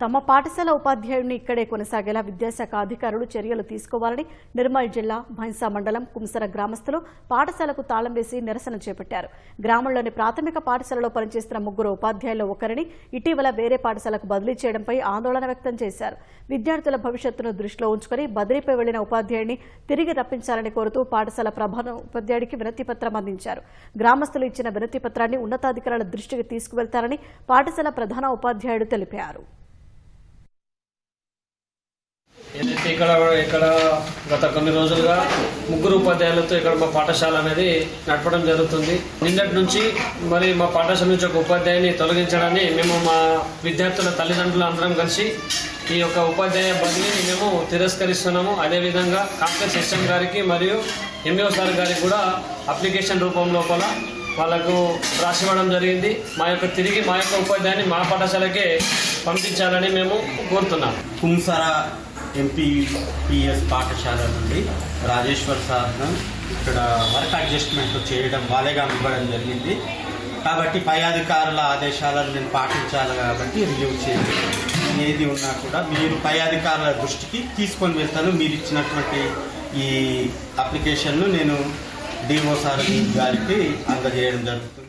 తమ పాఠశాల ఉపాధ్యాయుడిని ఇక్కడే కొనసాగేలా విద్యాశాఖ అధికారులు చర్యలు తీసుకోవాలని నిర్మల్ జిల్లా భైంసా మండలం కుంసర గ్రామస్తులు పాఠశాలకు తాళం వేసి నిరసన చేపట్టారు. గ్రామంలోని ప్రాథమిక పాఠశాలలో పనిచేస్తున్న 3 ఉపాధ్యాయుల్లో ఒకరిని ఇటీవల వేరే పాఠశాలకు బదిలీ చేయడంపై ఆందోళన వ్యక్తం చేశారు. విద్యార్థుల భవిష్యత్తును దృష్టిలో ఉంచుకుని బదిలీపై వెళ్లిన ఉపాధ్యాయుడిని తిరిగి రప్పించాలని కోరుతూ పాఠశాల ప్రధాన ఉపాధ్యాయుడికి వినతి పత్రం అందించారు. గ్రామస్తులు ఇచ్చిన వినతి పత్రాన్ని ఉన్నతాధికారుల దృష్టికి తీసుకువెళ్తారని పాఠశాల ప్రధాన ఉపాధ్యాయుడు తెలిపారు. ఏదైతే ఇక్కడ గత కొన్ని రోజులుగా 3 ఉపాధ్యాయులతో ఇక్కడ మా పాఠశాల అనేది నడపడం జరుగుతుంది. నిన్నటి నుంచి మరి మా పాఠశాల నుంచి ఒక ఉపాధ్యాయుని తొలగించడాన్ని మేము మా విద్యార్థుల తల్లిదండ్రులు అందరం కలిసి ఈ యొక్క ఉపాధ్యాయ బదిలీని మేము తిరస్కరిస్తున్నాము. అదేవిధంగా కాంప్లెక్స్ హెచ్ఎం గారికి మరియు ఎంఈఓ సార్ గారికి కూడా అప్లికేషన్ రూపం లోపల వాళ్ళకు రాసివ్వడం జరిగింది. తిరిగి మా యొక్క ఉపాధ్యాయుని మా పాఠశాలకే పంపించాలని మేము కోరుతున్నాం. కుంసర ఎంపీపీఎస్ పాఠశాల నుండి రాజేశ్వర్ సార్ను ఇక్కడ వర్క్ అడ్జస్ట్మెంట్ చేయడం వాళ్ళేగా ఇవ్వడం జరిగింది. కాబట్టి పై అధికారుల ఆదేశాలను నేను పాటించాలి కాబట్టి రిలీవ్ చేయండి. ఏది ఉన్నా కూడా మీరు పై అధికారుల దృష్టికి తీసుకొని వెళ్తాను. మీరు ఇచ్చినటువంటి ఈ అప్లికేషన్ను నేను డిఓ సార్ గారికి అందజేయడం జరుగుతుంది.